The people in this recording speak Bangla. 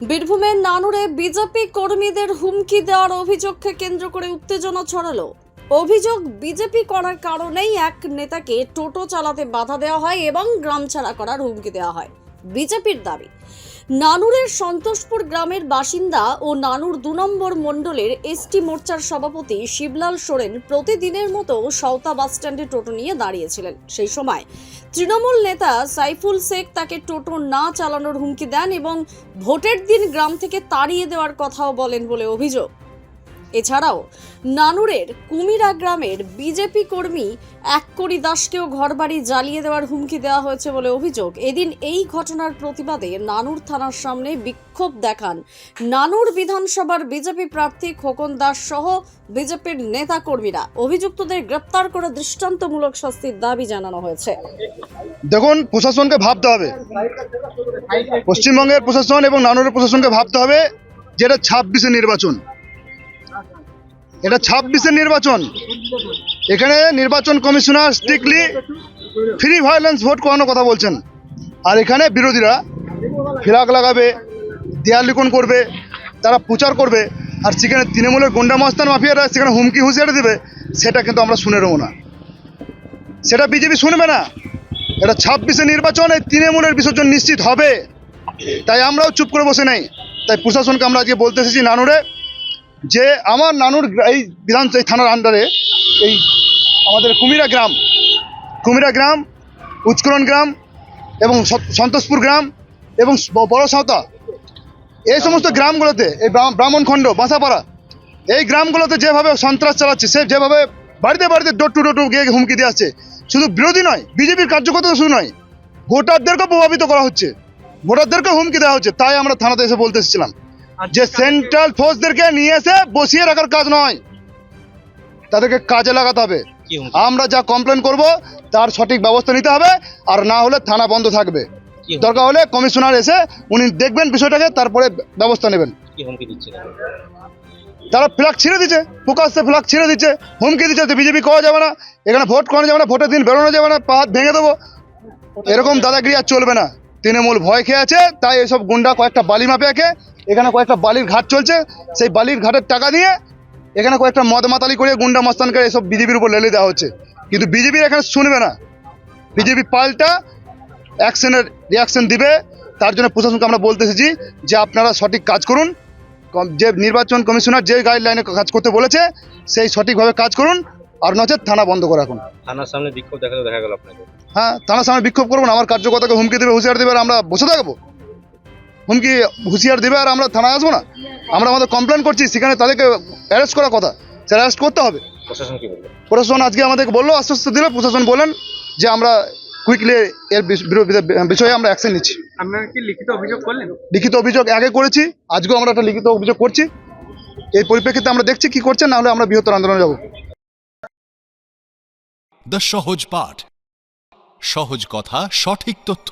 বীরভূমের নানুরে বিজেপি কর্মীদের হুমকি দেওয়ার অভিযোগকে কেন্দ্র করে উত্তেজনা ছড়ালো। অভিযোগ, বিজেপি করার কারণেই এক নেতাকে টোটো চালাতে বাধা দেওয়া হয় এবং গ্রাম ছাড়া করার হুমকি দেওয়া হয়। বিজেপির দাবি, নানুরের সন্তোষপুর গ্রামের বাসিন্দা ও নানুর ২ নম্বর মণ্ডলের এসটি মোর্চার সভাপতি শিবলাল সোরেন প্রতিদিনের মতো সওতা বাসস্ট্যান্ডে টোটো নিয়ে দাঁড়িয়েছিলেন। সেই সময় তৃণমূল নেতা সাইফুল শেখ তাকে টোটো না চালানোর হুমকি দেন এবং ভোটের দিন গ্রাম থেকে তাড়িয়ে দেওয়ার কথাও বলেন বলে অভিযোগ। এছাড়াও নানুরের কুমিরা গ্রামের বিজেপি কর্মী এককরি দাসকেও ঘরবাড়ি জ্বালিয়ে দেওয়ার হুমকি দেওয়া হয়েছে বলে অভিযোগ। এদিন এই ঘটনার প্রতিবাদে নানুর থানার সামনে বিক্ষোভ দেখান নানুর বিধানসভার বিজেপি প্রার্থী খোকন দাস সহ বিজেপির নেতা কর্মীরা। অভিযুক্তদের গ্রেপ্তার করে দৃষ্টান্তমূলক শাস্তির দাবি জানানো হয়েছে। দেখুন, প্রশাসনকে ভাবতে হবে, পশ্চিমবঙ্গের প্রশাসন এবং নানুরের প্রশাসনকে ভাবতে হবে যে এটা 26-এর নির্বাচন। এটা 26-এর নির্বাচন। এখানে নির্বাচন commissioner strictly free violence vote করানোর কথা বলছেন, আর এখানে বিরোধীরা ফিরাক লাগাবে, দেয়াল লিখন করবে, তারা প্রচার করবে, আর সেখানে তৃণমূলের গুন্ডা মস্তান মাফিয়ারা সেখানে হুমকি হুঁশিয়ারি দেবে। সেটা কিন্তু আমরা শুনে নেবো না, সেটা বিজেপি শুনবে না। এটা 26-এর নির্বাচন, এই তৃণমূলের বিসর্জন নিশ্চিত হবে। তাই আমরাও চুপ করে বসে নাই। তাই প্রশাসনকে আমরা আজকে বলতে এসেছি নানুরে, যে আমার নানুর এই এই থানার আন্ডারে এই আমাদের কুমিরা গ্রাম, উচ্চকরণ গ্রাম এবং সন্তোষপুর গ্রাম এবং বড় সাঁওতা, এই সমস্ত গ্রামগুলোতে, এই ব্রাহ্মণখণ্ড, বাঁসাপাড়া, এই গ্রামগুলোতে যেভাবে সন্ত্রাস চালাচ্ছে, সে যেভাবে বাড়িতে বাড়িতে ডোর টু ডোর গিয়ে হুমকি দিয়ে আসছে, শুধু বিরোধী নয়, বিজেপির কার্যকর্তা শুধু নয়, ভোটারদেরকেও প্রভাবিত করা হচ্ছে, ভোটারদেরকে হুমকি দেওয়া হচ্ছে। তাই আমরা থানাতে এসে বলতে এসেছিলাম যে সেন্ট্রাল ফোর্সদেরকে নিয়ে এসে বসিয়ে রাখার কাজ নয়, তাদেরকে কাজে লাগাতে হবে। আমরা যা কমপ্লেন করব তার সঠিক ব্যবস্থা নিতে হবে, আর না হলে থানা বন্ধ থাকবে। দরকার হলে কমিশনার এসে উনি দেখবেন বিষয়টাকে, তারপরে ব্যবস্থা নেবেন। তারা ফ্ল্যাগ ছিঁড়ে দিচ্ছে, প্রকাশ্যে ফ্ল্যাগ ছিঁড়ে দিচ্ছে, হুমকি দিচ্ছে বিজেপি করা যাবে না, এখানে ভোট করানো যাবে না, ভোটের দিন বেরোনো যাবে না, পা হাত ভেঙে দেবো। এরকম দাদাগিরি আর চলবে না। তৃণমূল ভয় খেয়ে আছে, তাই এসব গুন্ডা কয়েকটা বালি মাফিয়াকে, এখানে কয়েকটা বালির ঘাট চলছে, সেই বালির ঘাটের টাকা দিয়ে এখানে কয়েকটা মদ মাতালি করে গুন্ডা মস্তানকে এসব বিজেপির উপর লেলে দেওয়া হচ্ছে। কিন্তু বিজেপির এখানে শুনবে না, বিজেপি পাল্টা রিয়াকশন দিবে। তার জন্য প্রশাসনকে আমরা বলতে এসেছি যে আপনারা সঠিক কাজ করুন, যে নির্বাচন কমিশনার যে গাইডলাইনে কাজ করতে বলেছে সেই সঠিকভাবে কাজ করুন, আর নচেত থানা বন্ধ করে রাখুন। থানার সামনে বিক্ষোভ দেখা গেল আপনাকে? হ্যাঁ, থানার সামনে বিক্ষোভ করবো না। আমার কার্যকর্তাকে হুমকি দেবে, হুঁশিয়ার দেবে, আর আমরা বসে থাকবো? হুমকি হুঁশিয়ার দেবে আর আমরা থানায় আসবো না? আমরা আমাদের কমপ্লেন করছি, সেখানে তাদেরকে অ্যারেস্ট করার কথা, সেটা অ্যারেস্ট করতে হবে। প্রশাসন কি বলবে? প্রশাসন আজকে আমাদেরকে বললো, আশ্বস্ত দিল, প্রশাসন বলেন যে আমরা কুইকলি এর বিষয়ে আমরা অ্যাকশন নিচ্ছি। আপনারা কি লিখিত অভিযোগ করলেন? লিখিত অভিযোগ আগে করেছি, আজকেও আমরা একটা লিখিত অভিযোগ করছি। এই পরিপ্রেক্ষিতে আমরা দেখছি কি করছেন, না হলে আমরা বৃহত্তর আন্দোলনে যাব। দ্য সহজ পাঠ, সহজ কথা, সঠিক তথ্য।